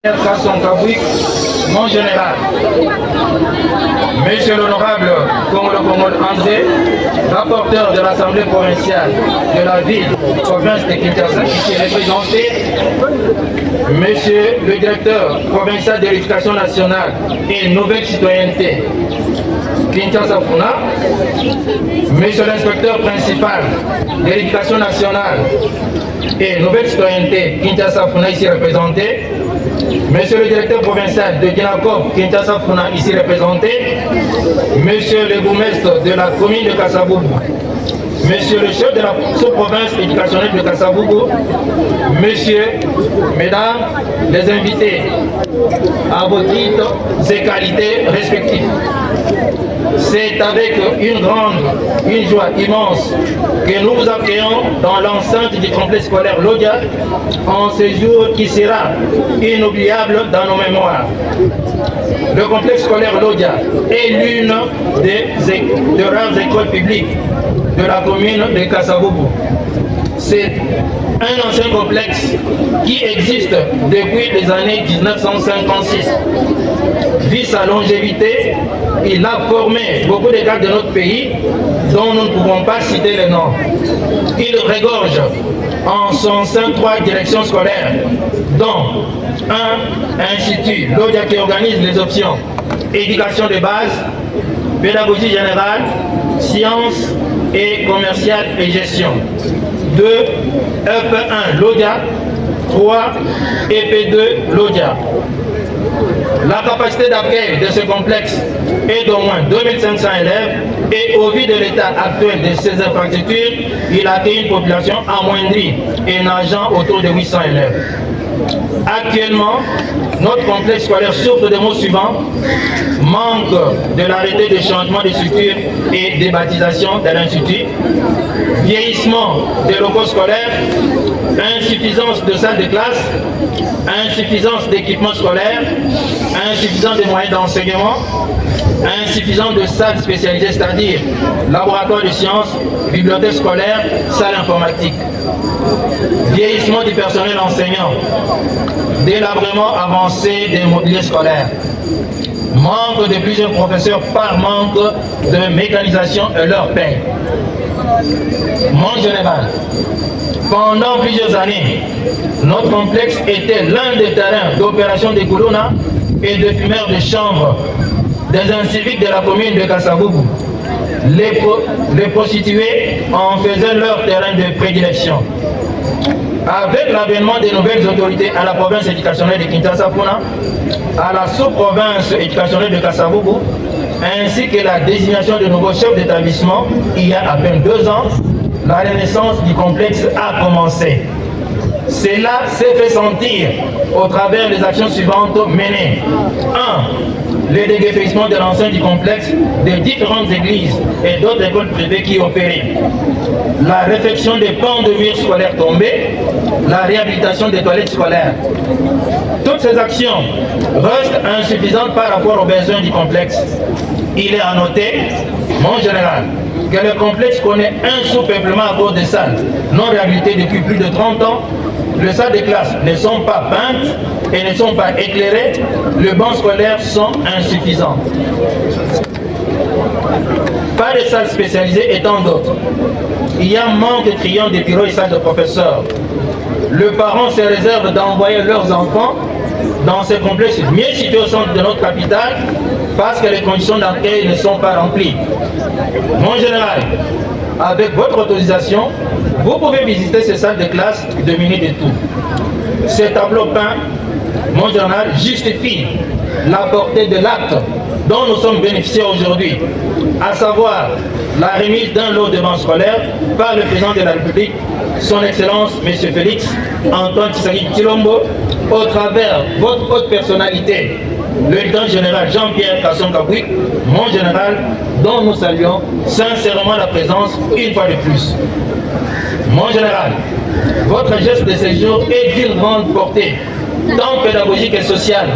Mon général, Monsieur l'honorable Kongolo André, rapporteur de l'Assemblée provinciale de la ville, province de Kinshasa, ici représenté, Monsieur le directeur provincial de l'éducation nationale et nouvelle citoyenneté, Kinshasa Funa, Monsieur l'inspecteur principal de l'éducation nationale et nouvelle citoyenneté, Kinshasa Funa, ici représenté, Monsieur le directeur provincial de Guinacop, Kinshasa Funa, ici représenté, Monsieur le bourgmestre de la commune de Kassabougou, Monsieur le chef de la sous-province éducationnelle de Kassabougou, Monsieur, Mesdames, les invités à vos titres et qualités respectifs. C'est avec une joie immense que nous vous accueillons dans l'enceinte du complexe scolaire Lodia en ce jour qui sera inoubliable dans nos mémoires. Le complexe scolaire Lodia est l'une des rares écoles publiques de la commune de Kassabougou. C'est un ancien complexe qui existe depuis les années 1956. Vu sa longévité, il a formé beaucoup de cadres de notre pays dont nous ne pouvons pas citer les noms. Il regorge en son sein 3 directions scolaires, dont un institut, Lodia, qui organise les options éducation de base, pédagogie générale, sciences et commerciale et gestion. 2, EP1 Lodia, 3, EP2 Lodia. La capacité d'accueil de ce complexe est d'au moins 2500 élèves et au vu de l'état actuel de ces infrastructures, il accueille une population amoindrie et nageant autour de 800 élèves. Actuellement, notre complexe scolaire souffre des maux suivants: manque de l'arrêté de changement de structure et de baptisation de l'institut, vieillissement des locaux scolaires, insuffisance de salles de classe, insuffisance d'équipements scolaires, insuffisance de moyens d'enseignement, insuffisance de salles spécialisées, c'est-à-dire laboratoire de sciences, bibliothèque scolaire, salle informatique, vieillissement du personnel enseignant, délabrement avancé des mobiliers scolaires, manque de plusieurs professeurs par manque de mécanisation et leur paie. Mon général, pendant plusieurs années, notre complexe était l'un des terrains d'opération de Koulouna et de fumeurs de chambre des inciviques de la commune de Kassabougou. Les prostituées en faisaient leur terrain de prédilection. Avec l'avènement des nouvelles autorités à la province éducationnelle de Kinshasa Funa, à la sous-province éducationnelle de Kassabougou, ainsi que la désignation de nouveaux chefs d'établissement il y a à peine 2 ans, la renaissance du complexe a commencé. Cela s'est fait sentir au travers des actions suivantes menées. 1. Le déguerpissement de l'enceinte du complexe des différentes églises et d'autres écoles privées qui opéraient. La réfection des pans de murs scolaires tombés, la réhabilitation des toilettes scolaires. Toutes ces actions restent insuffisantes par rapport aux besoins du complexe. Il est à noter, mon général, que le complexe connaît un sous-peuplement à cause des salles non réhabilitées depuis plus de 30 ans. Les salles de classe ne sont pas peintes et ne sont pas éclairées. Les bancs scolaires sont insuffisants. Pas de salles spécialisées et tant d'autres. Il y a un manque criant de bureaux et salles de professeurs. Les parents se réservent d'envoyer leurs enfants dans ces complexes mieux situés au centre de notre capitale parce que les conditions d'accueil ne sont pas remplies. Mon général, avec votre autorisation, vous pouvez visiter ces salles de classe dominées de tout. Ces tableaux peints, mon général, justifient la portée de l'acte dont nous sommes bénéficiaires aujourd'hui, à savoir la remise d'un lot de bancs scolaires par le président de la République, son Excellence, M. Félix Antoine Tshisekedi Tshilombo, au travers de votre haute personnalité, le lieutenant général Jean-Pierre Kasson Kabouik, mon général, dont nous saluons sincèrement la présence une fois de plus. Mon général, votre geste de séjour est d'une grande portée, tant pédagogique et sociale.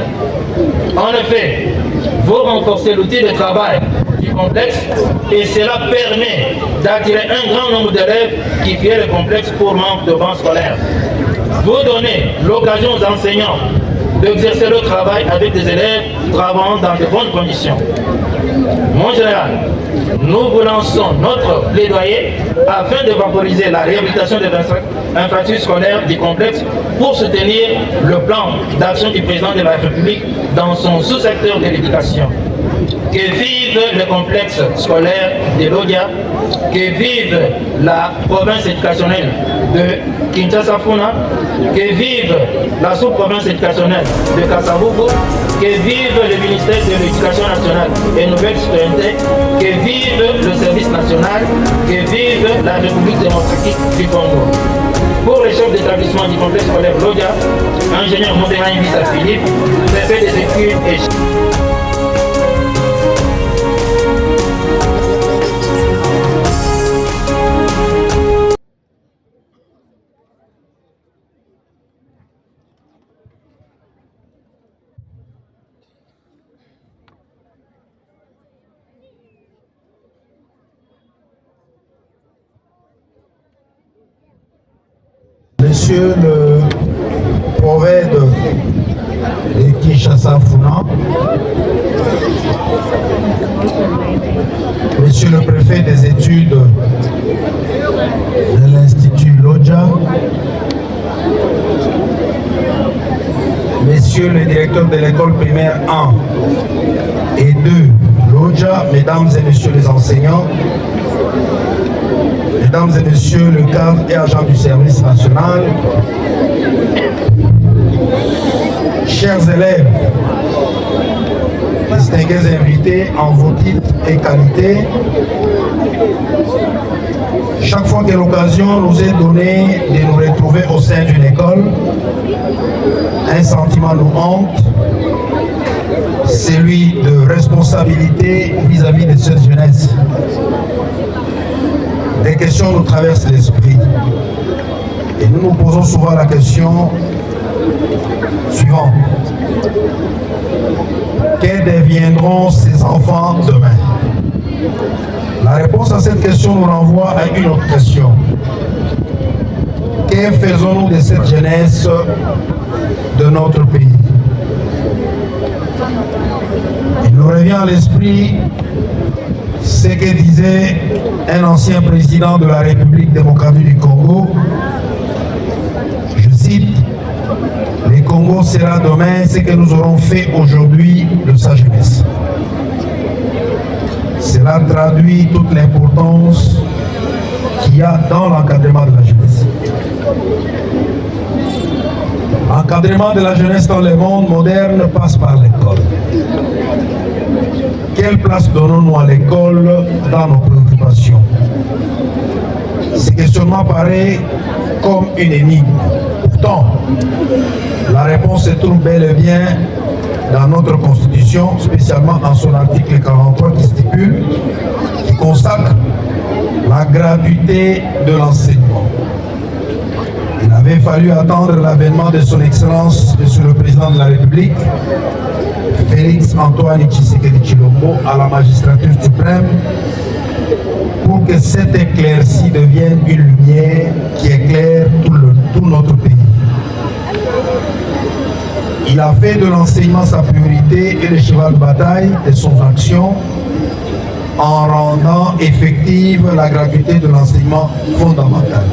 En effet, vous renforcez l'outil de travail du complexe et cela permet d'attirer un grand nombre d'élèves qui fuient le complexe pour manque de bancs scolaires. Vous donnez l'occasion aux enseignants d'exercer le travail avec des élèves travaillant dans de bonnes conditions. Mon général, nous vous lançons notre plaidoyer afin de favoriser la réhabilitation des infrastructures scolaires du complexe pour soutenir le plan d'action du président de la République dans son sous-secteur de l'éducation. Que vive le complexe scolaire de Lodja, que vive la province éducationnelle de Kinshasa-Funa, que vive la sous-province éducationnelle de Kasavubu, que vive le ministère de l'Éducation nationale et nouvelle citoyenneté, que vive le service national, que vive la République démocratique du Congo. Pour les chefs d'établissement du complexe scolaire Lodja, ingénieur Modéra Invisa Philippe, préfet des études et Monsieur le prophète de Kinshasa-Funa, Monsieur le préfet des études de l'Institut Lodja, Monsieur le directeur de l'école primaire 1 et 2 Lodja, Mesdames et Messieurs les enseignants, Mesdames et Messieurs le cadre et agent du service national, chers élèves, distingués invités en vos titres et qualités, chaque fois que l'occasion nous est donnée de nous retrouver au sein d'une école, un sentiment nous hante, celui de responsabilité vis-à-vis de cette jeunesse. Des questions nous traversent l'esprit et nous nous posons souvent la question suivante. Que deviendront ces enfants demain? La réponse à cette question nous renvoie à une autre question. Que faisons-nous de cette jeunesse de notre pays? Il nous revient à l'esprit ce que disait un ancien président de la République démocratique du Congo. Je cite, « Le Congo sera demain ce que nous aurons fait aujourd'hui de sa jeunesse ». Cela traduit toute l'importance qu'il y a dans l'encadrement de la jeunesse. L'encadrement de la jeunesse dans le monde moderne passe par l'école. Quelle place donnons-nous à l'école dans nos préoccupations? Ce questionnement paraît comme une énigme. Pourtant, la réponse se trouve bel et bien dans notre Constitution, spécialement en son article 43 qui consacre la gratuité de l'enseignement. Il avait fallu attendre l'avènement de son Excellence, Monsieur le Président de la République, Félix Antoine Tshisekedi Tshilombo, à la magistrature suprême, pour que cette éclaircie devienne une lumière qui éclaire tout notre pays. Il a fait de l'enseignement sa priorité et le cheval de bataille de son action en rendant effective la gratuité de l'enseignement fondamental.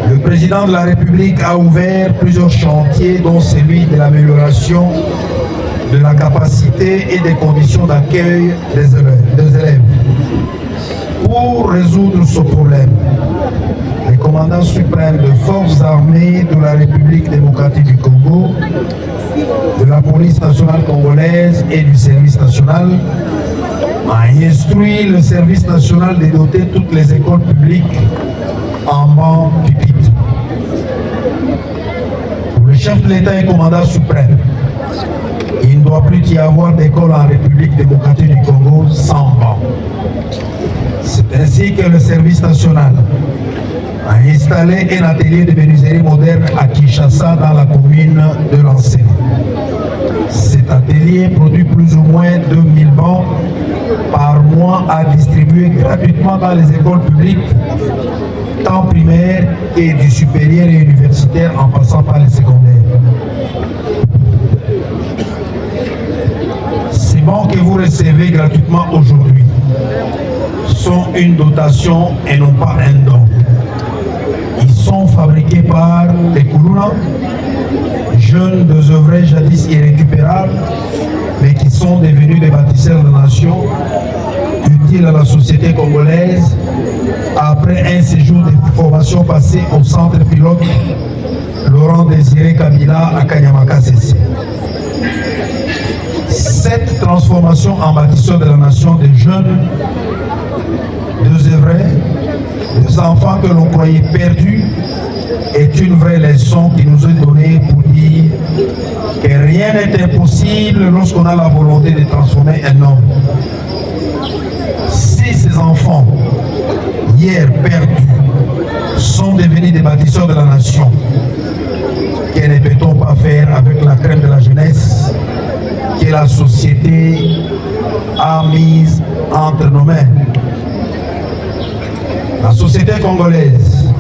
Le président de la République a ouvert plusieurs chantiers, dont celui de l'amélioration de la capacité et des conditions d'accueil des élèves. Pour résoudre ce problème, le commandant suprême des forces armées de la République démocratique du Congo, de la police nationale congolaise et du service national a instruit le service national de doter toutes les écoles publiques en banc pupitre. Pour le chef de l'État et commandant suprême, il ne doit plus y avoir d'école en République démocratique du Congo sans banc. C'est ainsi que le service national a installé un atelier de menuiserie moderne à Kinshasa dans la commune de Lancé. Cet atelier produit plus ou moins 2000 bancs par mois à distribuer gratuitement dans les écoles publiques, tant primaires et du supérieur et universitaire. universitaires en passant par les secondaires. Ces bancs que vous recevez gratuitement aujourd'hui sont une dotation et non pas un don. Ils sont fabriqués par les Koulouna, jeunes désœuvrés jadis irrécupérables, mais qui sont devenus des bâtisseurs de nations, utiles à la société congolaise, après un séjour de formation passé au centre pilote Laurent Désiré Kabila à Kanyamaka CC. Cette transformation en bâtisseur de la nation des jeunes, désœuvrés, des enfants que l'on croyait perdus, est une vraie leçon qui nous est donnée pour dire que rien n'est impossible lorsqu'on a la volonté de transformer un homme. Si ces enfants, hier perdus, sont devenus des bâtisseurs de la nation, que ne peut-on pas faire avec la crème de la jeunesse que la société a mise entre nos mains? La société congolaise,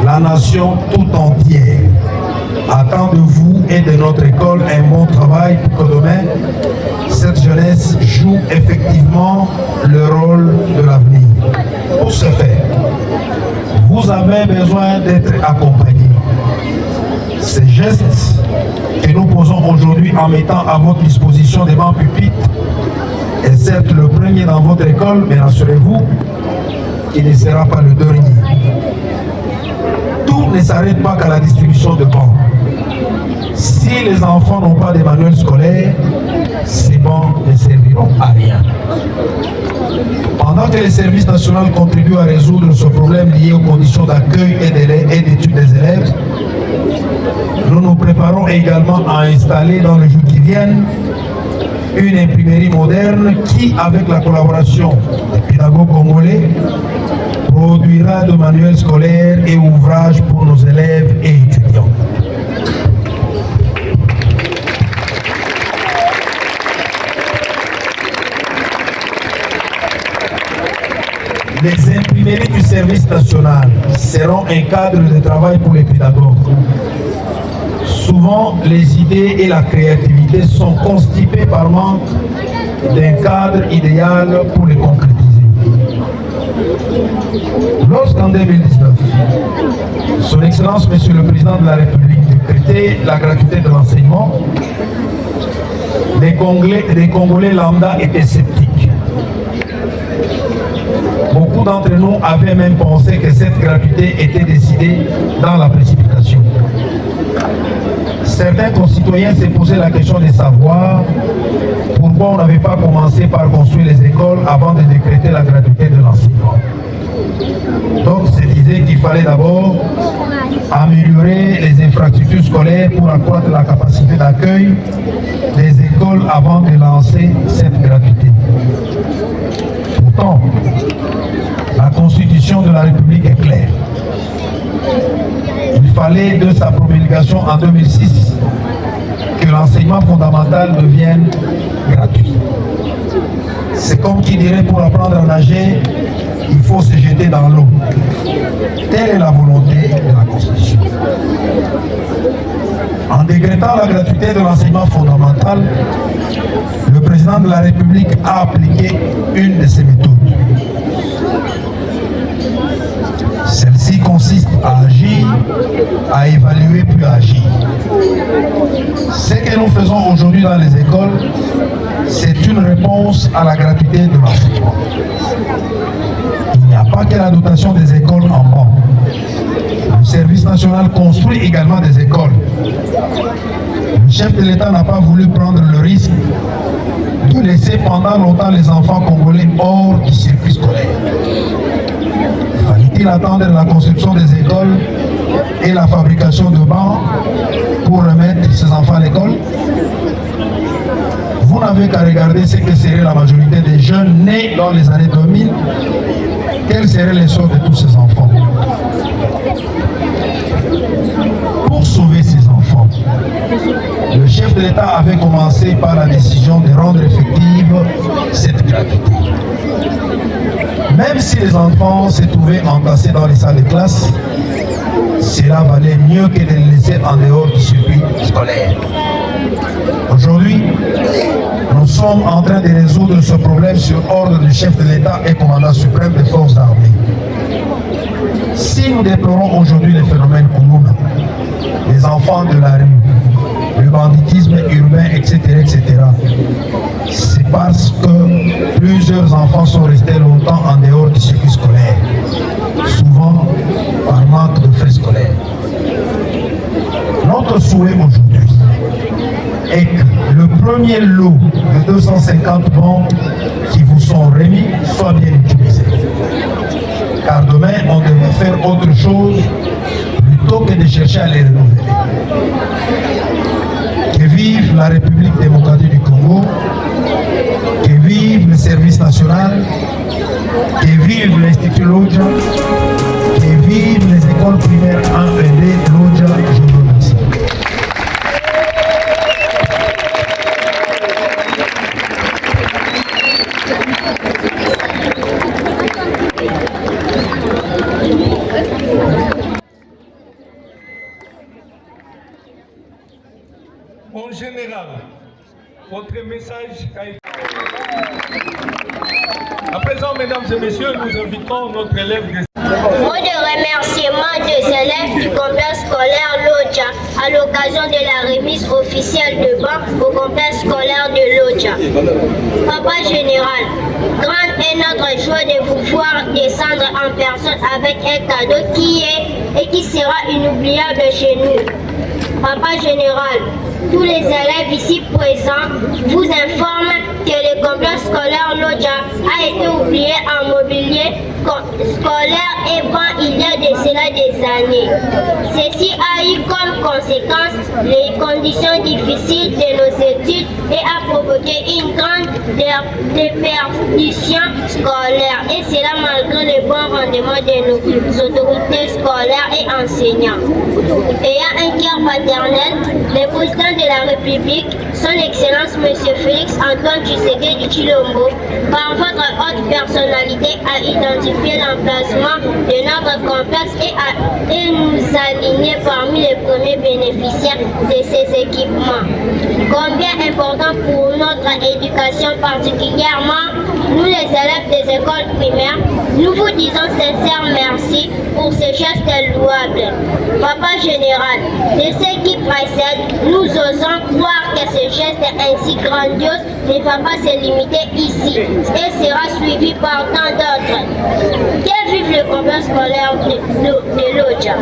la nation tout entière, attend de vous et de notre école un bon travail pour que demain, cette jeunesse joue effectivement le rôle de l'avenir. Pour ce faire, vous avez besoin d'être accompagné. Ces gestes que nous posons aujourd'hui en mettant à votre disposition des bancs pupitres est certes le premier dans votre école, mais rassurez-vous, il ne sera pas le dernier. Tout ne s'arrête pas qu'à la distribution de bancs. Si les enfants n'ont pas de manuels scolaires, ces bancs ne serviront à rien. Pendant que les services nationaux contribuent à résoudre ce problème lié aux conditions d'accueil et d'études des élèves, nous nous préparons également à installer dans les jours qui viennent une imprimerie moderne qui, avec la collaboration des pédagogues congolais, produira de manuels scolaires et ouvrages pour nos élèves et étudiants. Les imprimeries du service national seront un cadre de travail pour les pédagogues. Souvent, les idées et la créativité sont constipées par manque d'un cadre idéal pour les concrétiser. Lorsqu'en 2019, Son Excellence, Monsieur le Président de la République, décrétait la gratuité de l'enseignement, les Congolais lambda étaient sceptiques. Beaucoup d'entre nous avaient même pensé que cette gratuité était décidée dans la précipitation. Certains concitoyens se posaient la question de savoir pourquoi on n'avait pas commencé par construire les écoles avant de décréter la gratuité de l'enseignement. Donc, se disait qu'il fallait d'abord améliorer les infrastructures scolaires pour accroître la capacité d'accueil des écoles avant de lancer cette gratuité. Pourtant, la Constitution de la République est claire. Il fallait de sa promulgation en 2006 que l'enseignement fondamental devienne gratuit. C'est comme qui dirait pour apprendre à nager, il faut se jeter dans l'eau. Telle est la volonté de la Constitution. En décrétant la gratuité de l'enseignement fondamental, le président de la République a appliqué une de ses méthodes. Celle-ci consiste à agir, à évaluer puis à agir. Ce que nous faisons aujourd'hui dans les écoles, c'est une réponse à la gratuité de l'enseignement. Il n'y a pas que la dotation des écoles en banc. Le service national construit également des écoles. Le chef de l'État n'a pas voulu prendre le risque de laisser pendant longtemps les enfants congolais hors du circuit scolaire. Fallait-il attendre la construction des écoles et la fabrication de bancs pour remettre ces enfants à l'école? Vous n'avez qu'à regarder ce que serait la majorité des jeunes nés dans les années 2000. Quel serait le sort de tous ces enfants? Pour sauver ces enfants, le chef de l'État avait commencé par la décision de rendre effective cette gratuité. Même si les enfants se trouvaient entassés dans les salles de classe, cela valait mieux que de les laisser en dehors du circuit scolaire. Aujourd'hui, nous sommes en train de résoudre ce problème sur ordre du chef de l'État et commandant suprême des forces armées. Si nous déplorons aujourd'hui les phénomènes communs, les enfants de la rue, le banditisme urbain, etc., c'est parce que plusieurs enfants sont restés longtemps en dehors du circuit scolaire, souvent par manque de frais scolaires. Notre souhait aujourd'hui est que le premier lot de 250 bons qui vous sont remis soit bien utilisé. Car demain, on devrait faire autre chose plutôt que de chercher à les renouveler. Que vive la République démocratique du Congo, que vive le service national, que vive l'Institut Lodja, que vive les écoles primaires 1 et 2 Lodja. Je vous remercie. En général, votre message a été... À présent, mesdames et messieurs, nous invitons notre élève de... Mot de remerciement des élèves du complexe scolaire Lodja à l'occasion de la remise officielle de banque au complexe scolaire de Lodja. Papa Général, grande est notre joie de vous voir descendre en personne avec un cadeau qui est et qui sera inoubliable chez nous. Papa Général, tous les élèves ici présents vous informent que le complexe scolaire Lodja a été oublié en mobilier scolaire et bon il y a de cela des années. Ceci a eu comme conséquence les conditions difficiles de nos études et a provoqué une grande déperdition scolaire, et cela malgré le bon rendement de nos autorités scolaires et enseignants. Ayant un cœur paternel, le président de la République, son Excellence M. Félix Antoine Tshisekedi Tshilombo, par votre haute personnalité, a identifié l'emplacement de notre complexe et nous aligner parmi les premiers bénéficiaires de ces équipements. Combien important pour notre éducation, particulièrement nous les élèves des écoles primaires, nous vous disons sincère merci pour ce geste louable. Papa Général, de ce qui précède, nous osons croire que ce geste ainsi grandiose ne va pas se limiter ici et sera suivi par tant d'autres. Que vive le complexe scolaire de Lodja.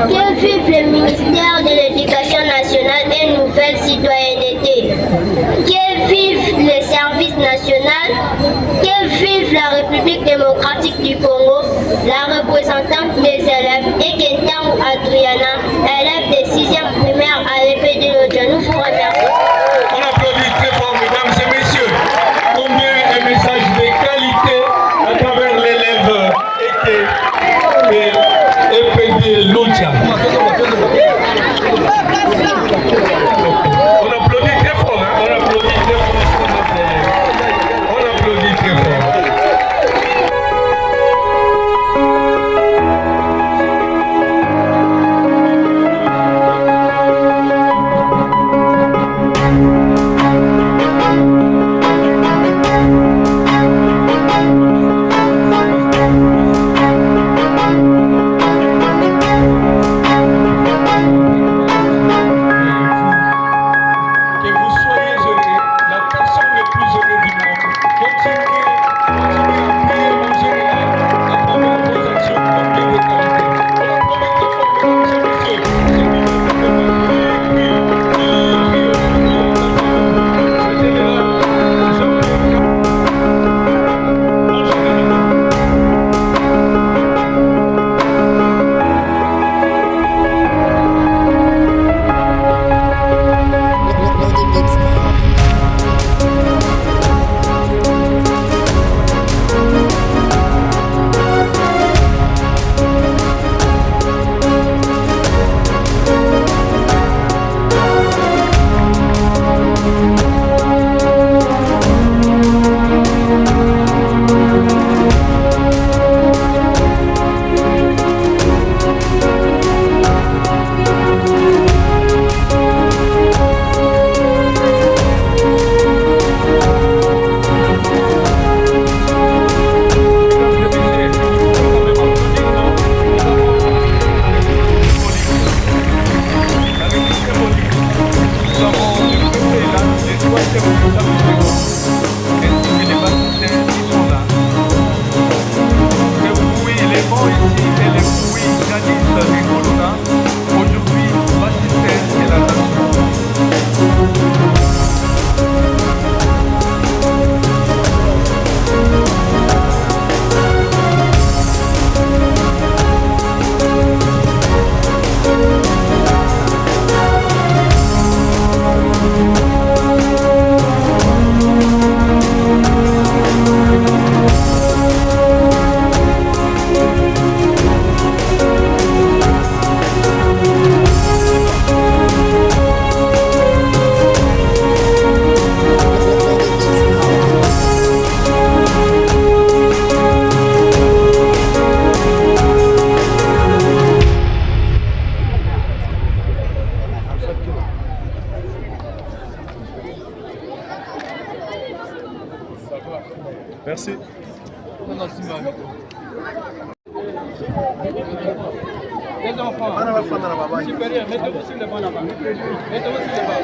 Que vive le ministère de l'Éducation nationale et Nouvelle Citoyenneté. Que vive le service national. Que vive la République démocratique du Congo, la représentante des élèves, et Kentamou Adriana, élève des 6e primaire à l'épée de Lodja. Nous vous remercions. On applaudit très fort, mesdames et messieurs. Combien un message de qualité à travers l'élève EPD Lodja. On applaudit très fort, hein? On applaudit très fort. On applaudit très fort. Les enfants supérieurs, mettez-vous sur le banc là-bas. Mettez-vous sur le banc.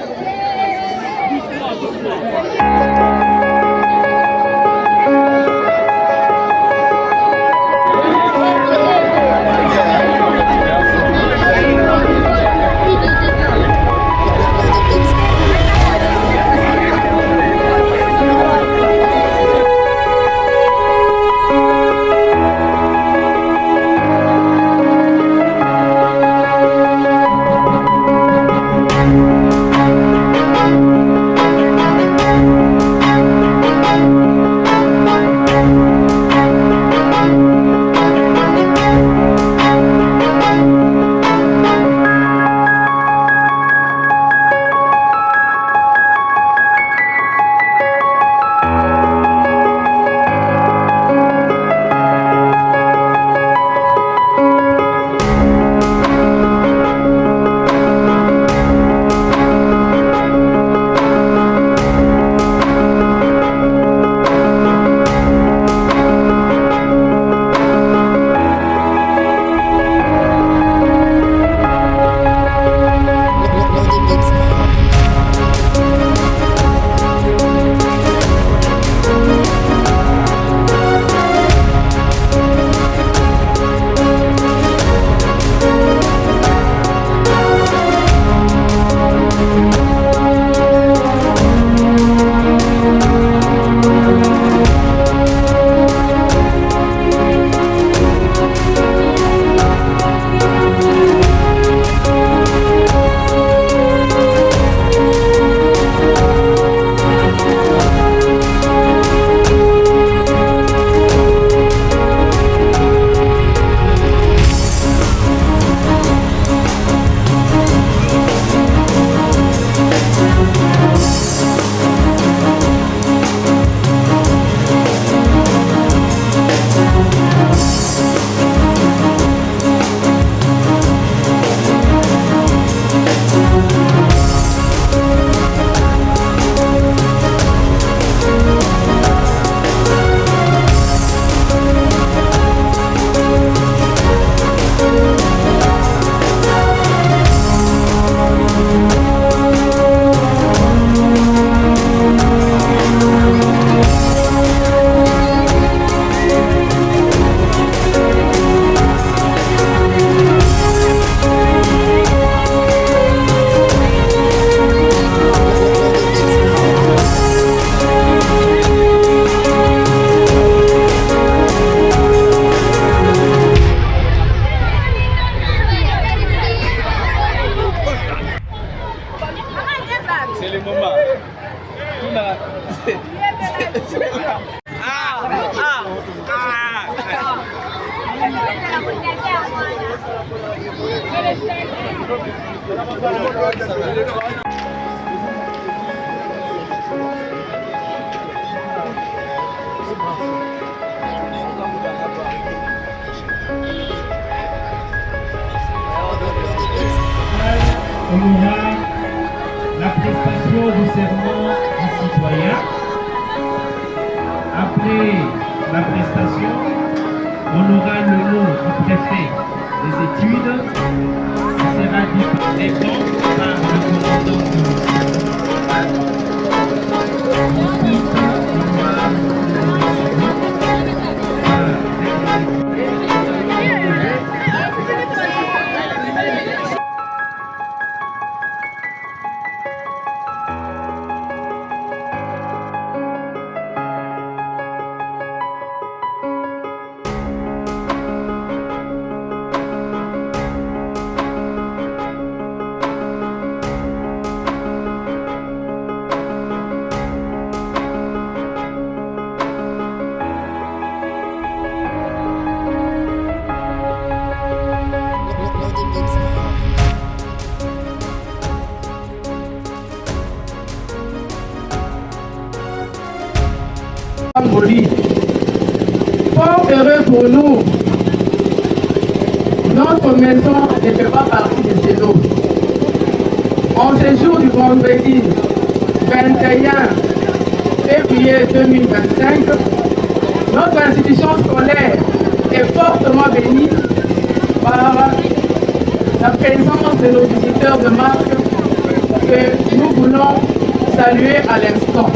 On aura la prestation du serment du citoyen. Après la prestation, on aura le nom du préfet des études qui sera dit des dons par le commandant du ministère. Ensuite, on aura Fort heureux pour nous, notre maison ne fait pas partie de ces eaux. En ce jour du vendredi 21 février 2025, notre institution scolaire est fortement bénie par présence de nos visiteurs de marque que nous voulons saluer à l'instant.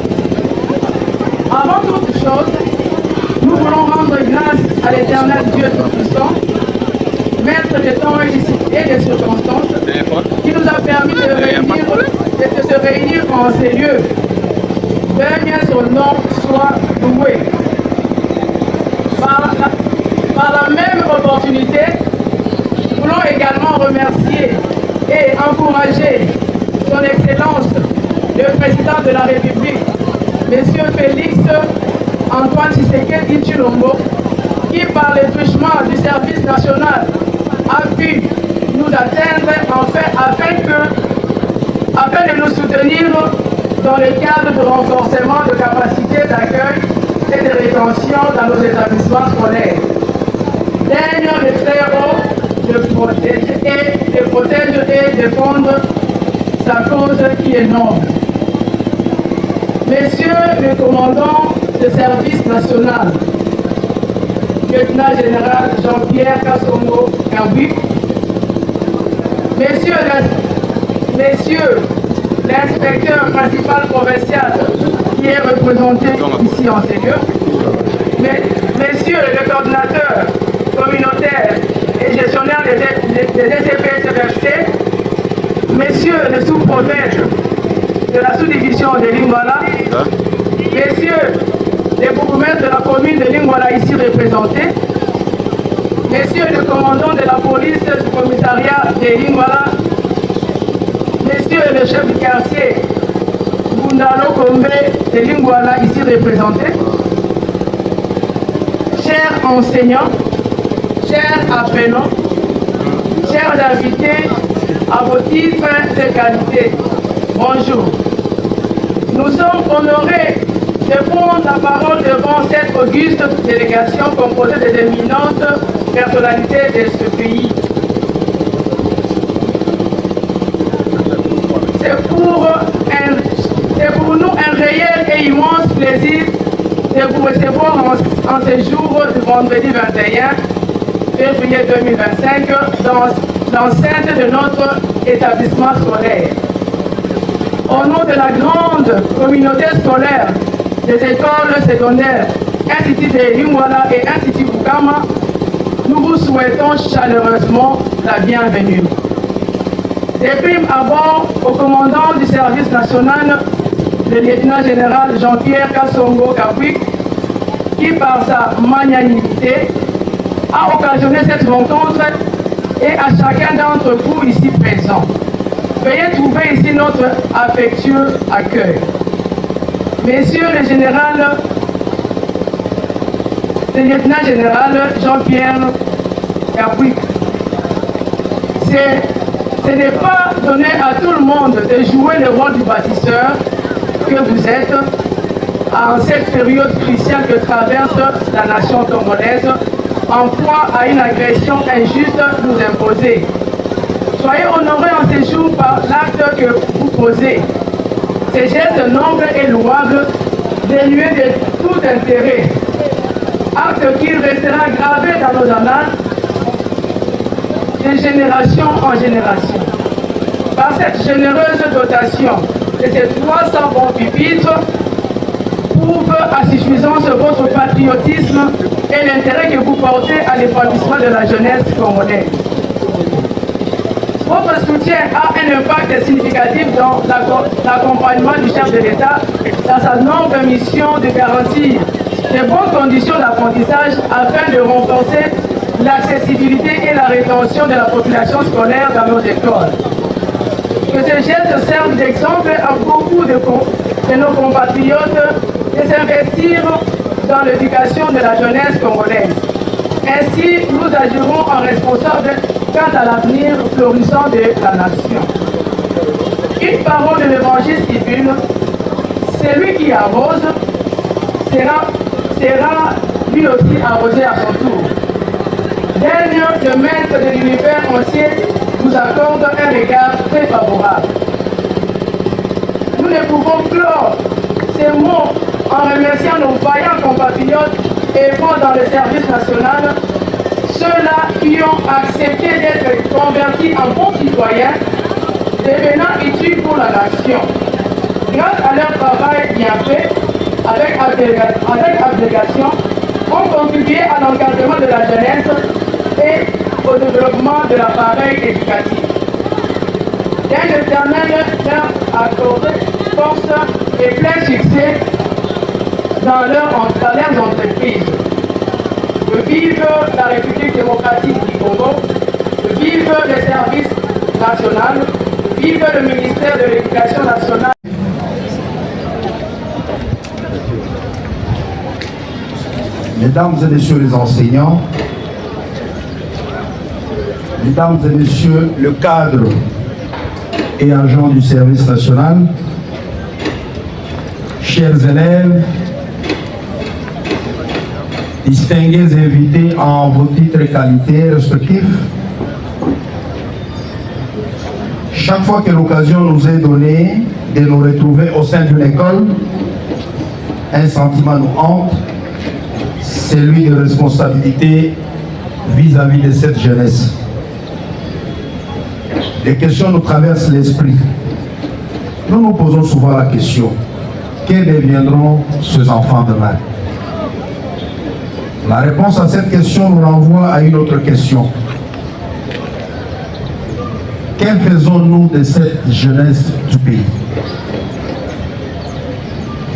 Avant toute chose, nous voulons rendre grâce à l'Éternel Dieu Tout-Puissant, Maître des temps et des circonstances, qui nous a permis de se réunir en ces lieux. Bien son nom soit loué. Par la même opportunité, nous voulons également remercier et encourager son Excellence, le Président de la République, M. Félix Antoine Tshisekedi Tshilombo, qui par le truchement du service national a pu nous atteindre afin de nous soutenir dans le cadre de renforcement de capacité d'accueil et de rétention dans nos établissements scolaires. Daigne le très haut de protéger et défendre sa cause qui est noble. Messieurs le commandant de service national, lieutenant général Jean-Pierre Kassongo Kabwik, messieurs l'inspecteur principal provincial qui est représenté ici en ces lieux, messieurs le coordinateur communautaire et gestionnaire des DCPSFC, messieurs les sous-prophètes de la sous-division de Lingwala, messieurs les bourgmestres de la commune de Lingwala ici représentés, messieurs le commandant de la police du commissariat de Lingwala, messieurs le chef du quartier Bundalo Kombe de Lingwala ici représentés, chers enseignants, chers apprenants, chers invités à vos titres de qualité, bonjour. Nous sommes honorés de prendre la parole devant cette auguste délégation composée des éminentes personnalités de ce pays. C'est pour nous un réel et immense plaisir de vous recevoir en ce jour du vendredi 21 février 2025 dans l'enceinte de notre établissement scolaire. Au nom de la grande communauté scolaire des écoles secondaires, Institut de Lingwala et Institut Bukama, nous vous souhaitons chaleureusement la bienvenue. De prime abord au commandant du service national, le lieutenant général Jean-Pierre Kassongo Kabwik, qui par sa magnanimité a occasionné cette rencontre, et à chacun d'entre vous ici présents. Veuillez trouver ici notre affectueux accueil. Messieurs le lieutenant général Jean-Pierre Kabwik, ce n'est pas donné à tout le monde de jouer le rôle du bâtisseur que vous êtes en cette période cruciale que traverse la nation congolaise en proie à une agression injuste nous imposée. Soyez honorés en ces jours par l'acte que vous posez. Ces gestes nobles et louables, dénués de tout intérêt, acte qui restera gravé dans nos annales de génération en génération. Par cette généreuse dotation de ces 300 bons pupitres, prouve à suffisance votre patriotisme et l'intérêt que vous portez à l'épanouissement de la jeunesse congolaise. Votre soutien a un impact significatif dans l'accompagnement du chef de l'État dans sa noble mission de garantir de bonnes conditions d'apprentissage afin de renforcer l'accessibilité et la rétention de la population scolaire dans nos écoles. Que ces gestes servent d'exemple à beaucoup de nos compatriotes de s'investir dans l'éducation de la jeunesse congolaise. Ainsi, nous agirons en responsable quant à l'avenir florissant de la nation. Une parole de l'évangile stipule, celui qui arrose sera lui aussi arrosé à son tour. Daigne le maître de l'univers entier nous accorde un regard très favorable. Nous ne pouvons clore ces mots en remerciant nos vaillants compatriotes œuvrant dans le service national, ceux-là qui ont accepté d'être convertis en bons citoyens, devenant utiles pour la nation. Grâce à leur travail bien fait, avec abnégation, ont contribué à l'encadrement de la jeunesse et au développement de l'appareil éducatif. Qu'un éternel leur accorde force et plein succès dans leurs entreprises. Vive la République démocratique du Congo, vive les services nationaux, vive le ministère de l'Éducation nationale. Mesdames et messieurs les enseignants, mesdames et messieurs le cadre et agents du service national, chers élèves, distingués invités en vos titres et qualités respectifs, chaque fois que l'occasion nous est donnée de nous retrouver au sein d'une école, un sentiment nous hante, celui de responsabilité vis-à-vis de cette jeunesse. Les questions nous traversent l'esprit. Nous nous posons souvent la question, que deviendront ces enfants demain? La réponse à cette question nous renvoie à une autre question. Que faisons-nous de cette jeunesse du pays?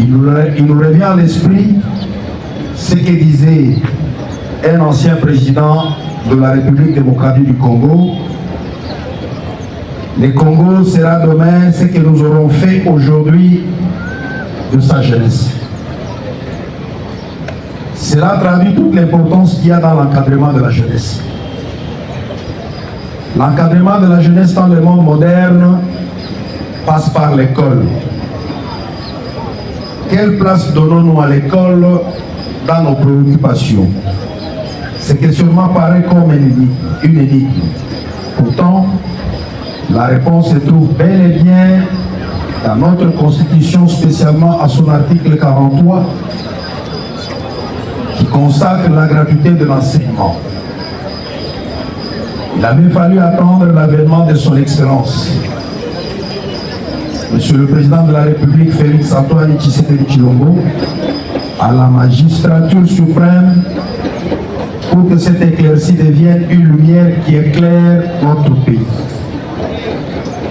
Il nous revient à l'esprit ce que disait un ancien président de la République démocratique du Congo. Le Congo sera demain ce que nous aurons fait aujourd'hui de sa jeunesse. Cela traduit toute l'importance qu'il y a dans l'encadrement de la jeunesse. L'encadrement de la jeunesse dans le monde moderne passe par l'école. Quelle place donnons-nous à l'école dans nos préoccupations? Ce questionnement paraît comme une énigme. Pourtant, la réponse se trouve bel et bien dans notre Constitution, spécialement à son article 43, qui consacre la gratuité de l'enseignement. Il avait fallu attendre l'avènement de son Excellence, Monsieur le Président de la République, Félix Antoine Tshisekedi Tshilombo, à la magistrature suprême, pour que cette éclaircie devienne une lumière qui éclaire notre pays.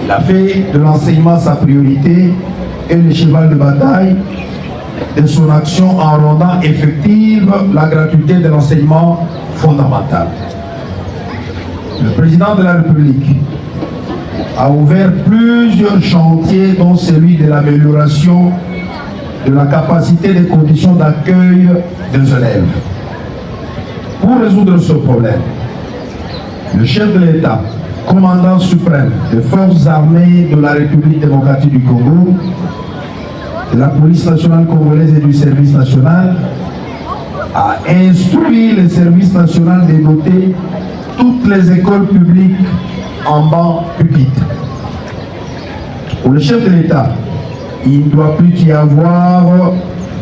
Il a fait de l'enseignement sa priorité et le cheval de bataille de son action en rendant effective la gratuité de l'enseignement fondamental. Le président de la République a ouvert plusieurs chantiers, dont celui de l'amélioration de la capacité des conditions d'accueil des élèves. Pour résoudre ce problème, le chef de l'État, commandant suprême des forces armées de la République démocratique du Congo, de la police nationale congolaise et du service national, a instruit le service national de doter toutes les écoles publiques en bancs pupitres. Pour le chef de l'État, il ne doit plus y avoir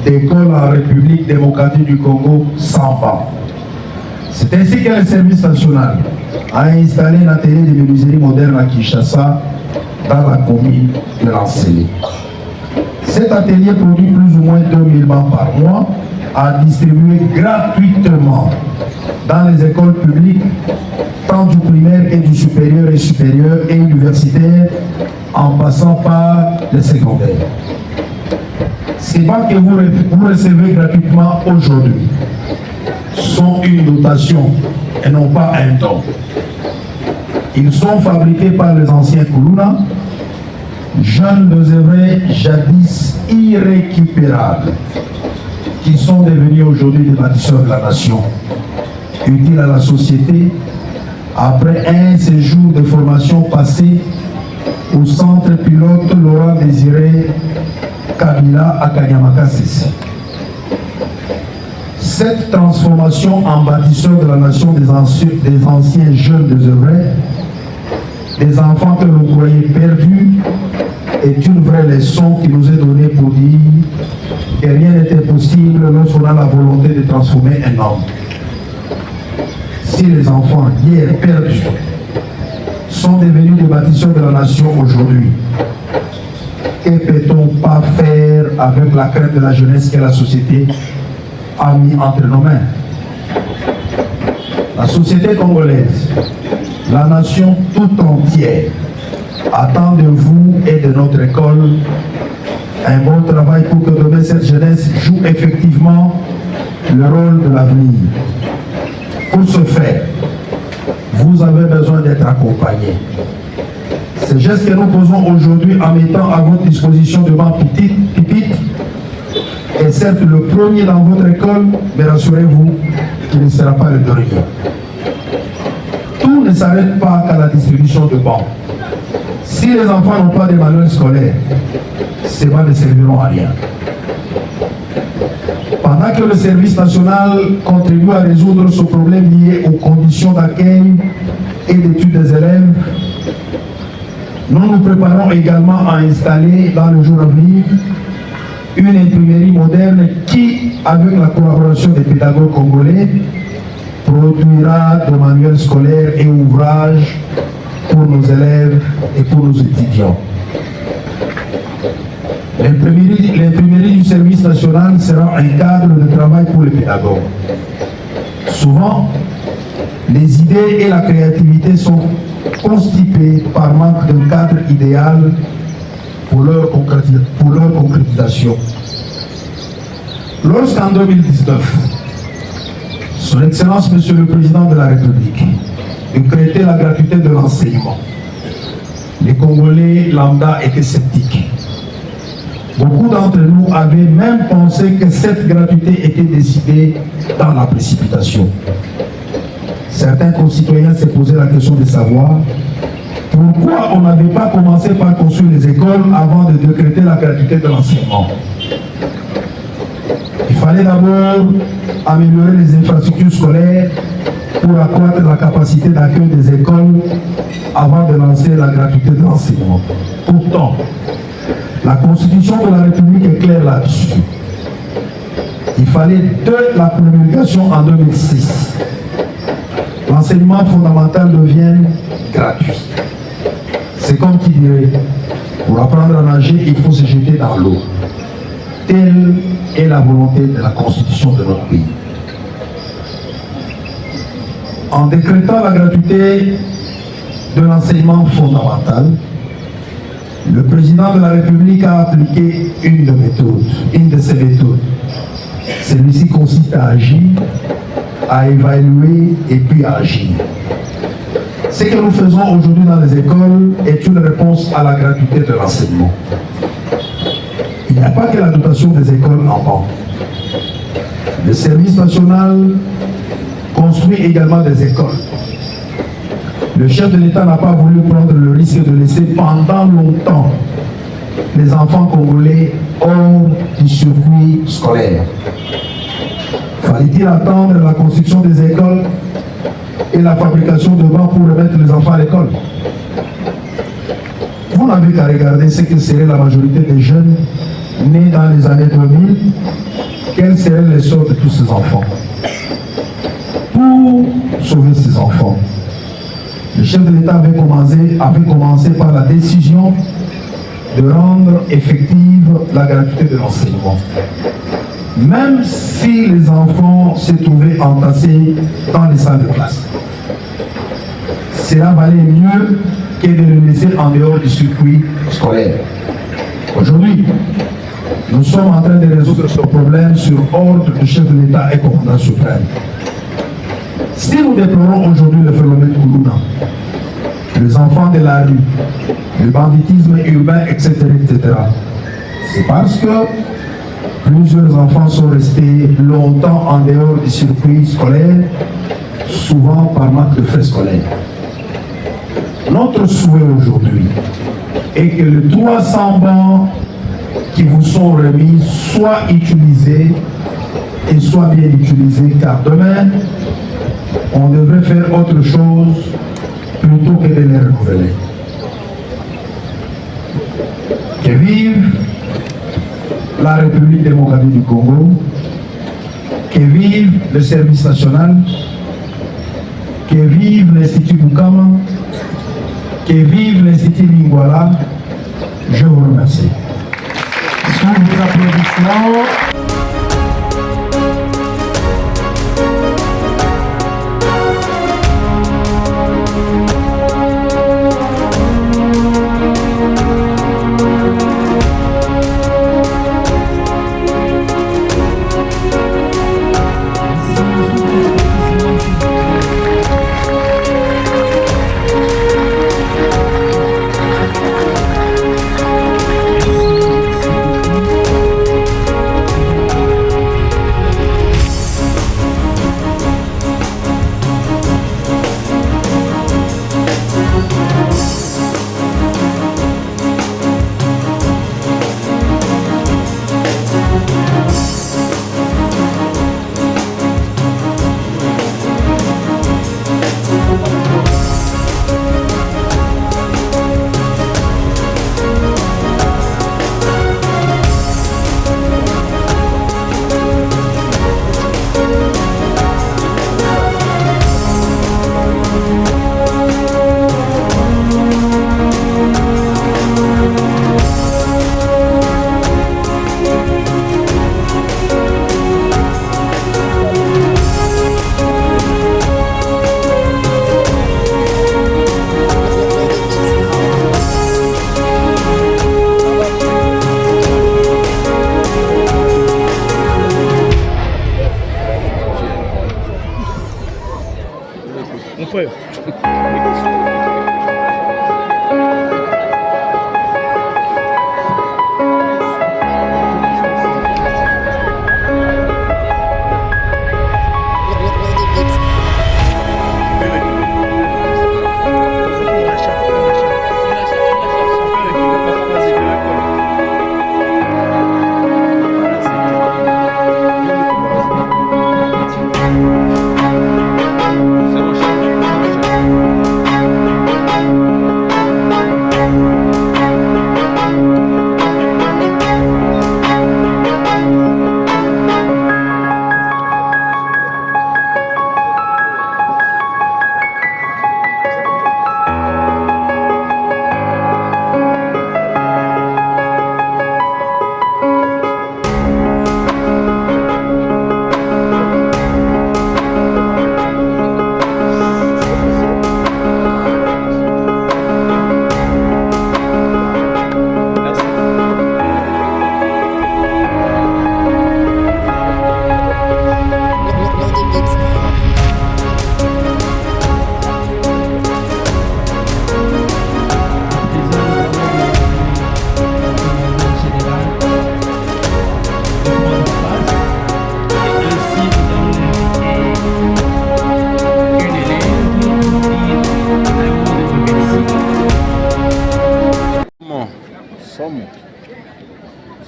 d'école en République démocratique du Congo sans bancs. C'est ainsi que le service national a installé un atelier de menuiserie moderne à Kinshasa, dans la commune de Lancélé. Cet atelier produit plus ou moins 2000 bancs par mois, à distribuer gratuitement dans les écoles publiques, tant du primaire que du supérieur et universitaire, en passant par les secondaires. Ces bancs que vous recevez gratuitement aujourd'hui sont une dotation et non pas un don. Ils sont fabriqués par les anciens Koulouna, jeunes désœuvrés jadis irrécupérables, qui sont devenus aujourd'hui des bâtisseurs de la nation, utiles à la société, après un séjour de formation passé au centre pilote Laurent Désiré Kabila à Kanyamaka-Sessi. Cette transformation en bâtisseur de la nation des anciens jeunes désœuvrés, des enfants que l'on croyait perdus, est une vraie leçon qui nous est donnée pour dire que rien n'était possible lorsqu'on a la volonté de transformer un homme. Si les enfants hier perdus sont devenus des bâtisseurs de la nation aujourd'hui. Que peut-on pas faire avec la crainte de la jeunesse que la société a mis entre nos mains? La société congolaise, la nation tout entière, attend de vous et de notre école un bon travail pour que demain cette jeunesse joue effectivement le rôle de l'avenir. Pour ce faire, vous avez besoin d'être accompagné. Ces gestes que nous posons aujourd'hui en mettant à votre disposition de bancs pipites est certes le premier dans votre école, mais rassurez-vous qu'il ne sera pas le dernier. Tout ne s'arrête pas qu'à la distribution de bancs. Si les enfants n'ont pas de manuels scolaires, ces bancs ne serviront à rien. Pendant que le service national contribue à résoudre ce problème lié aux conditions d'accueil et d'études des élèves, nous nous préparons également à installer dans le jour à venir une imprimerie moderne qui, avec la collaboration des pédagogues congolais, produira des manuels scolaires et ouvrages pour nos élèves et pour nos étudiants. L'imprimerie du service national sera un cadre de travail pour les pédagogues. Souvent, les idées et la créativité sont constipées par manque d'un cadre idéal pour leur concrétisation. Lorsqu'en 2019, Son Excellence, Monsieur le Président de la République, décrétait la gratuité de l'enseignement, les Congolais lambda étaient sceptiques. Beaucoup d'entre nous avaient même pensé que cette gratuité était décidée dans la précipitation. Certains concitoyens se posaient la question de savoir pourquoi on n'avait pas commencé par construire les écoles avant de décréter la gratuité de l'enseignement. Il fallait d'abord améliorer les infrastructures scolaires pour accroître la capacité d'accueil des écoles avant de lancer la gratuité de l'enseignement. Pourtant, la Constitution de la République est claire là-dessus. Il fallait de la promulgation en 2006. L'enseignement fondamental devient gratuit. C'est comme qui dirait, pour apprendre à nager, il faut se jeter dans l'eau. Telle est la volonté de la Constitution de notre pays. En décrétant la gratuité de l'enseignement fondamental, le président de la République a appliqué une de ses méthodes. Celui-ci consiste à agir, à évaluer et puis à agir. Ce que nous faisons aujourd'hui dans les écoles est une réponse à la gratuité de l'enseignement. Il n'y a pas que la dotation des écoles en banc. Le service national construit également des écoles. Le chef de l'État n'a pas voulu prendre le risque de laisser pendant longtemps les enfants congolais hors du circuit scolaire. Fallait-il attendre la construction des écoles et la fabrication de bancs pour remettre les enfants à l'école? Vous n'avez qu'à regarder ce que serait la majorité des jeunes nés dans les années 2000. Quel serait le sort de tous ces enfants? Pour sauver ces enfants, le chef de l'État avait commencé par la décision de rendre effective la gratuité de l'enseignement. Même si les enfants se trouvaient entassés dans les salles de classe. Cela valait mieux que de les laisser en dehors du circuit scolaire. Aujourd'hui, nous sommes en train de résoudre ce problème sur ordre du chef de l'État et commandant suprême. Si nous déplorons aujourd'hui le phénomène Koulouna, les enfants de la rue, le banditisme urbain, etc., c'est parce que plusieurs enfants sont restés longtemps en dehors du circuit scolaire, souvent par manque de frais scolaires. Notre souhait aujourd'hui est que les 300 bancs qui vous sont remis soient utilisés et soient bien utilisés, car demain, on devrait faire autre chose plutôt que de les renouveler. Que vive la République démocratique du Congo, que vive le service national, que vive l'Institut Bukama, Que vive l'Institut Lingala. Je vous remercie. Sous vos applaudissements.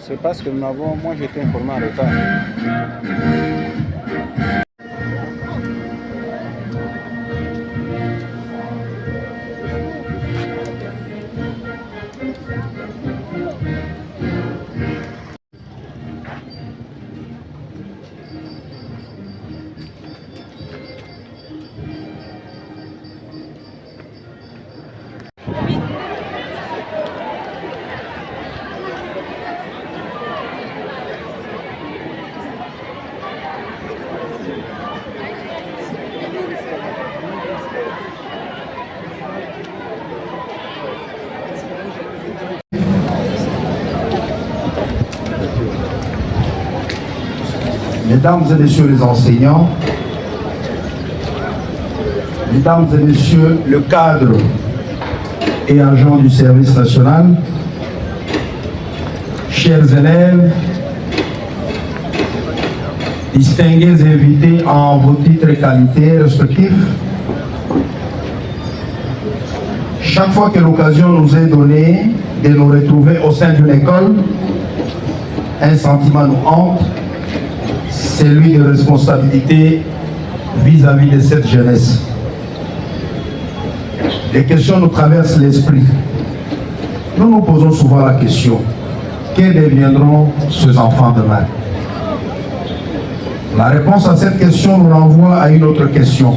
C'est parce que nous avons, moi j'étais informé en retard. Mesdames et messieurs les enseignants, mesdames et messieurs le cadre et agents du service national, chers élèves, distingués invités en vos titres et qualités respectifs, chaque fois que l'occasion nous est donnée de nous retrouver au sein d'une école, un sentiment nous hante, celui de responsabilité vis-à-vis de cette jeunesse. Les questions nous traversent l'esprit. Nous nous posons souvent la question, que deviendront ces enfants demain? La réponse à cette question nous renvoie à une autre question.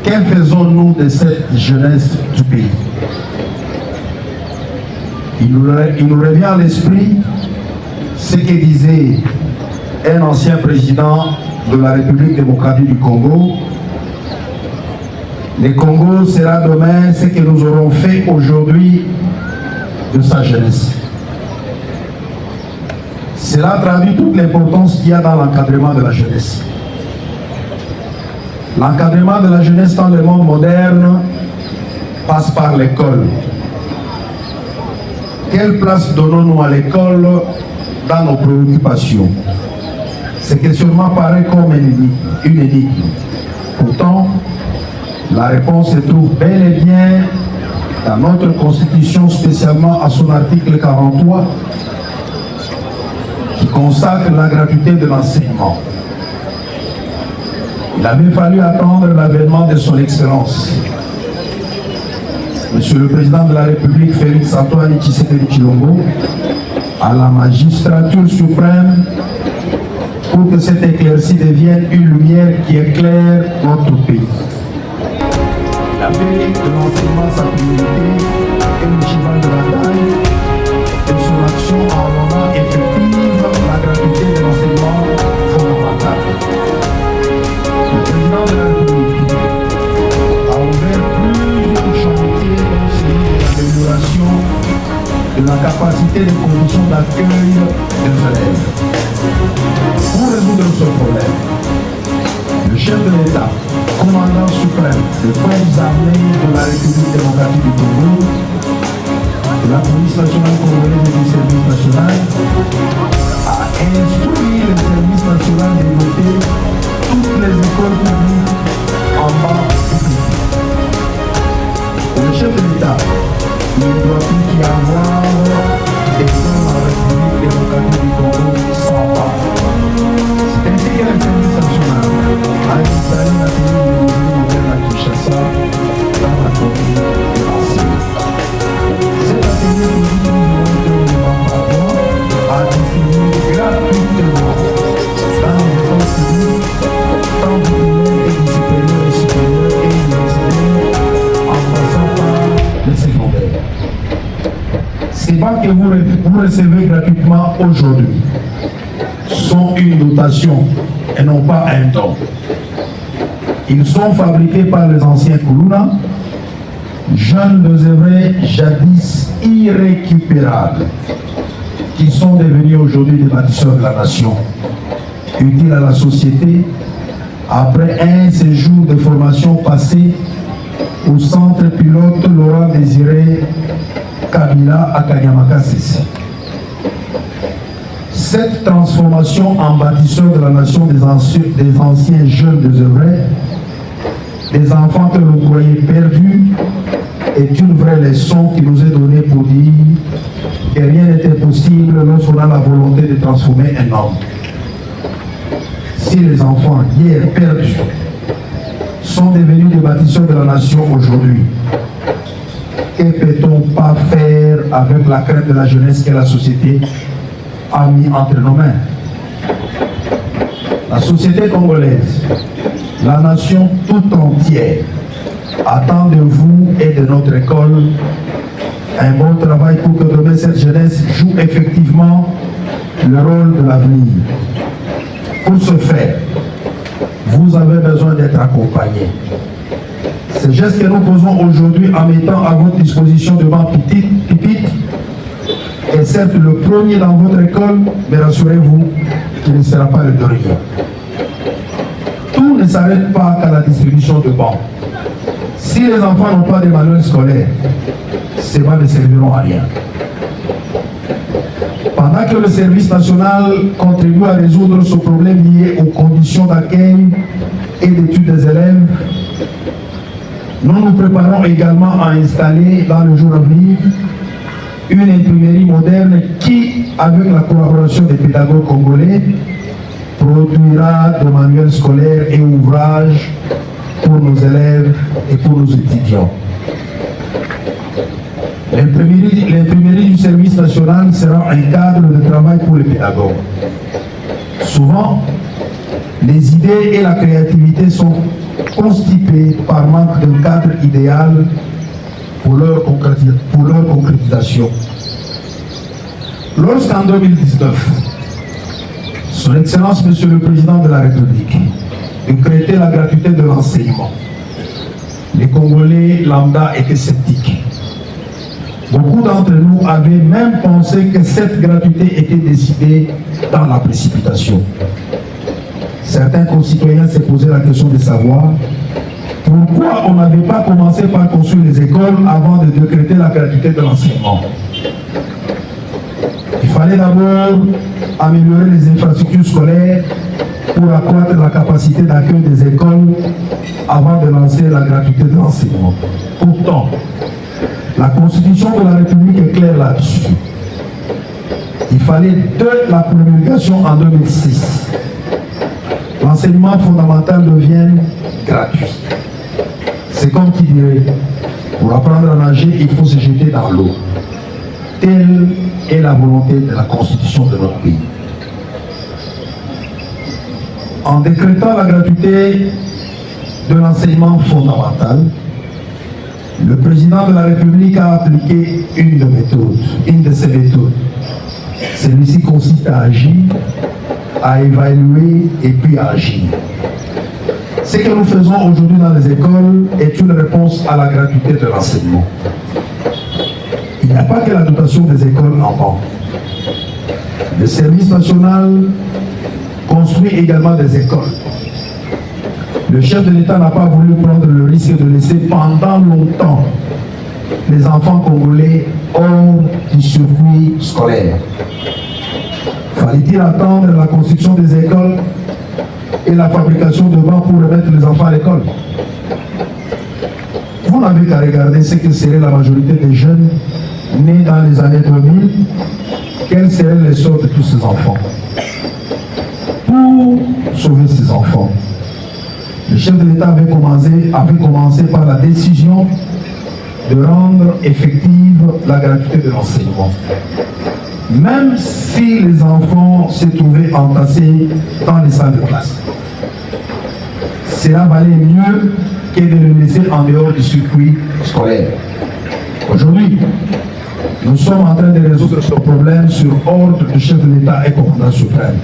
Que faisons-nous de cette jeunesse du pays? Il nous revient à l'esprit ce que disait un ancien président de la République démocratique du Congo. Le Congo sera demain ce que nous aurons fait aujourd'hui de sa jeunesse. Cela traduit toute l'importance qu'il y a dans l'encadrement de la jeunesse. L'encadrement de la jeunesse dans le monde moderne passe par l'école. Quelle place donnons-nous à l'école dans nos préoccupations? Ce questionnement paraît comme une énigme. Pourtant, la réponse se trouve bel et bien dans notre Constitution, spécialement à son article 43, qui consacre la gratuité de l'enseignement. Il avait fallu attendre l'avènement de son Excellence, Monsieur le Président de la République, Félix Antoine Tshisekedi Tshilombo, à la magistrature suprême, pour que cette éclaircie devienne une lumière qui éclaire notre pays. La paix de l'enseignement, sa priorité, et le cheval de la taille, et son action en rendant effective la gratuité de l'enseignement fondamental. Le président de la République a ouvert plusieurs chantiers dans celui de l'amélioration de la capacité des conditions d'accueil des élèves. Pour résoudre ce problème, le chef de l'État, commandant suprême des forces armées de la République démocratique du Congo, de la police nationale congolaise et du service national, a instruit le service national de développer toutes les écoles publiques en bas public. Le chef de l'État ne doit plus y avoir des gens dans la République démocratique du Congo sans bas. C'est ainsi que le service national a installé la télé de moderne à Kinshasa dans la commune de Nancy. Cet atelier de a distribué gratuitement dans les écoles publiques, tant du primaire et du supérieur et universitaire, en passant par le secondaire. Ces bancs que vous recevez gratuitement aujourd'hui sont une dotation et non pas un don. Ils sont fabriqués par les anciens Kuluna, jeunes désœuvrés jadis irrécupérables, qui sont devenus aujourd'hui des bâtisseurs de la nation, utiles à la société, après un séjour de formation passé au centre pilote Laurent Désiré Kabila à Kanyamaka Sisi. Cette transformation en bâtisseur de la nation des anciens jeunes désœuvrés, des enfants que l'on croyait perdus, est une vraie leçon qui nous est donnée pour dire que rien n'était possible lorsqu'on a la volonté de transformer un homme. Si les enfants hier perdus sont devenus des bâtisseurs de la nation aujourd'hui, que peut-on pas faire avec la crainte de la jeunesse que la société a mis entre nos mains? La société congolaise, la nation tout entière, attend de vous et de notre école un bon travail pour que demain cette jeunesse joue effectivement le rôle de l'avenir. Pour ce faire, vous avez besoin d'être accompagné. Ce geste que nous posons aujourd'hui en mettant à votre disposition de bancs pipites est certes le premier dans votre école, mais rassurez-vous qu'il ne sera pas le dernier. Tout ne s'arrête pas qu'à la distribution de bancs. Si les enfants n'ont pas de manuels scolaires, ces bancs ne serviront à rien. Pendant que le service national contribue à résoudre ce problème lié aux conditions d'accueil et d'études des élèves, nous nous préparons également à installer dans le jour à venir une imprimerie moderne qui, avec la collaboration des pédagogues congolais, produira des manuels scolaires et ouvrages pour nos élèves et pour nos étudiants. L'imprimerie du service national sera un cadre de travail pour les pédagogues. Souvent, les idées et la créativité sont constipés par manque d'un cadre idéal pour leur concrétisation. Lorsqu'en 2019, Son Excellence, Monsieur le Président de la République, décrétait la gratuité de l'enseignement, les Congolais lambda étaient sceptiques. Beaucoup d'entre nous avaient même pensé que cette gratuité était décidée dans la précipitation. Certains concitoyens se posaient la question de savoir pourquoi on n'avait pas commencé par construire les écoles avant de décréter la gratuité de l'enseignement. Il fallait d'abord améliorer les infrastructures scolaires pour accroître la capacité d'accueil des écoles avant de lancer la gratuité de l'enseignement. Pourtant, la Constitution de la République est claire là-dessus. Il fallait de la promulgation en 2006. L'enseignement fondamental devienne gratuit. C'est comme qui dirait, pour apprendre à nager, il faut se jeter dans l'eau. Telle est la volonté de la Constitution de notre pays. En décrétant la gratuité de l'enseignement fondamental, le président de la République a appliqué une de ses méthodes. Celui-ci consiste à agir, à évaluer et puis à agir. Ce que nous faisons aujourd'hui dans les écoles est une réponse à la gratuité de l'enseignement. Il n'y a pas que la dotation des écoles en manque. Le service national construit également des écoles. Le chef de l'État n'a pas voulu prendre le risque de laisser pendant longtemps les enfants congolais hors du circuit scolaire. Fallait-il attendre la construction des écoles et la fabrication de bancs pour remettre les enfants à l'école? Vous n'avez qu'à regarder ce que serait la majorité des jeunes nés dans les années 2000, quel serait le sort de tous ces enfants. Pour sauver ces enfants, le chef de l'État avait commencé par la décision de rendre effective la gratuité de l'enseignement. Même si les enfants se trouvaient entassés dans les salles de classe. Cela valait mieux que de les laisser en dehors du circuit scolaire. Aujourd'hui, nous sommes en train de résoudre ce problème sur ordre du chef de l'État et commandant suprême.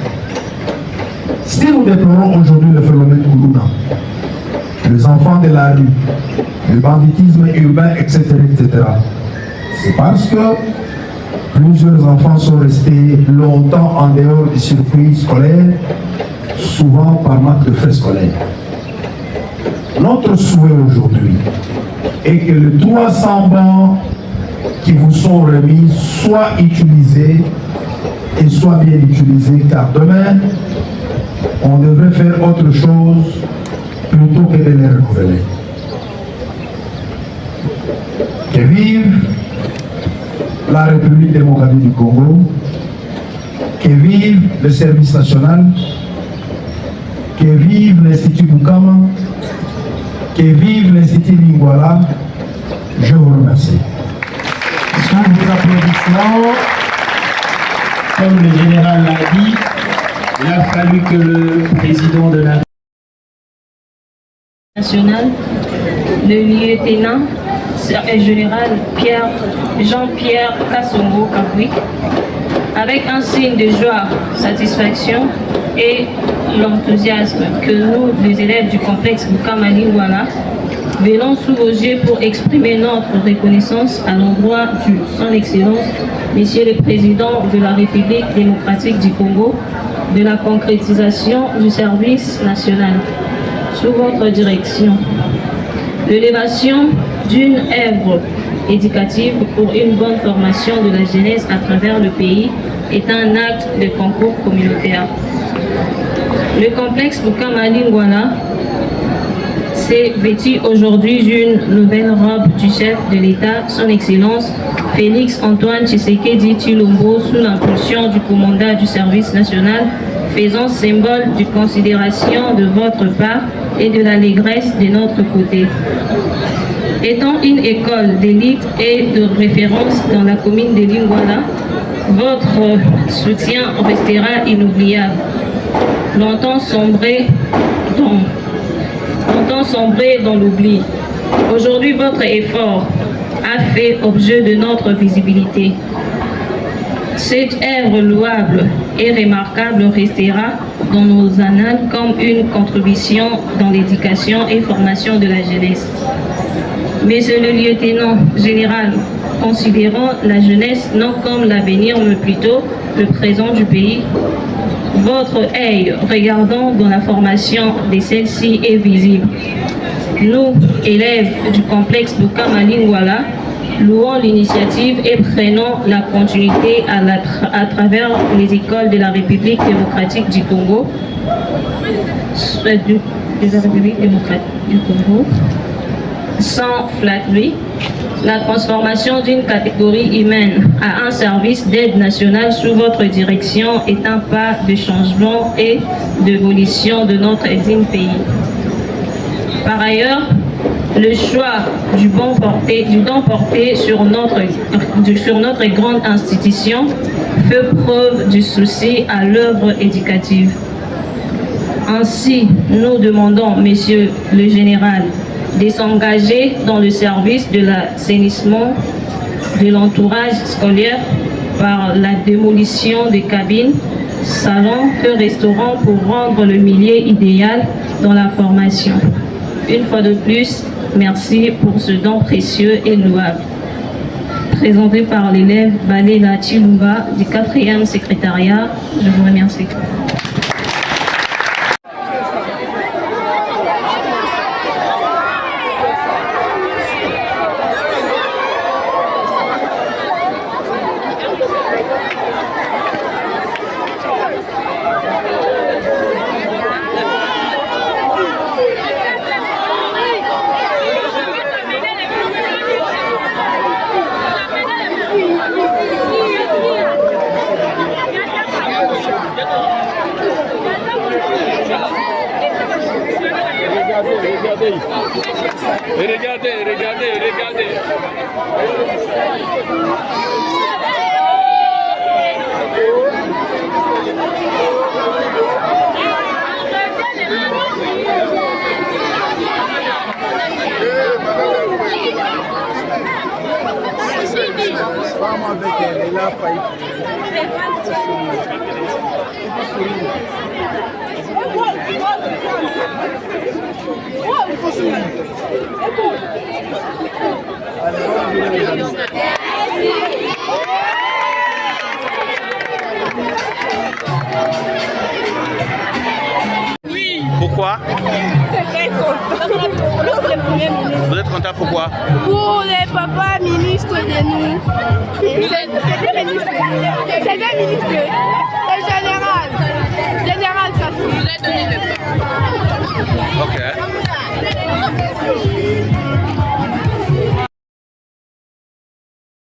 Si nous déplorons aujourd'hui le phénomène Koulouna, les enfants de la rue, le banditisme urbain, etc., c'est parce que plusieurs enfants sont restés longtemps en dehors du circuit scolaire, souvent par manque de frais scolaires. Notre souhait aujourd'hui est que les 300 bancs qui vous sont remis soient utilisés et soient bien utilisés, car demain, on devrait faire autre chose plutôt que de les renouveler. Que vive la République démocratique du Congo, que vive le service national, que vive l'Institut Bukama, que vive l'Institut Lingwala. Je vous remercie. Sous vos applaudissements, comme le général l'a dit, il a fallu que le président de la nationale, le lieutenant général Jean-Pierre Kassongo Kabouik, avec un signe de joie, satisfaction et l'enthousiasme que nous, les élèves du complexe Bukama Lingwala, venons sous vos yeux pour exprimer notre reconnaissance à l'endroit de son Excellence, Monsieur le Président de la République démocratique du Congo, de la concrétisation du service national sous votre direction. L'élévation d'une œuvre éducative pour une bonne formation de la jeunesse à travers le pays est un acte de concours communautaire. Le complexe Bukama Lingwala s'est vêtu aujourd'hui d'une nouvelle robe du chef de l'État, son Excellence Félix Antoine Tshisekedi Tshilombo, sous l'impulsion du commandant du service national, faisant symbole de considération de votre part et de l'allégresse de notre côté. Étant une école d'élite et de référence dans la commune de Lingwala, votre soutien restera inoubliable. Longtemps sombré longtemps sombré dans l'oubli. Aujourd'hui, votre effort a fait objet de notre visibilité. Cette œuvre louable et remarquable restera dans nos annales comme une contribution dans l'éducation et formation de la jeunesse. Monsieur le lieutenant général, considérons la jeunesse non comme l'avenir, mais plutôt le présent du pays. Votre œil regardant dans la formation de celle-ci est visible. Nous, élèves du complexe Bukama Lingwala, louons l'initiative et prenons la continuité à travers les écoles de la République démocratique du Congo, sans flatterie, la transformation d'une catégorie humaine à un service d'aide nationale sous votre direction est un pas de changement et d'évolution de notre digne pays. Par ailleurs, le choix du don porté sur notre grande institution fait preuve du souci à l'œuvre éducative. Ainsi, nous demandons, Monsieur le Général, de s'engager dans le service de l'assainissement de l'entourage scolaire par la démolition des cabines, salons et restaurants pour rendre le milieu idéal dans la formation. Une fois de plus, merci pour ce don précieux et louable. Présenté par l'élève Balela Chilumba du 4e secrétariat, je vous remercie. Regardez. Femme avec elle, elle a failli. Il faut sourire. Oui. Pourquoi? Vous êtes content pourquoi? Pour les papas ministres de nous. C'est des ministres. C'est des ministres.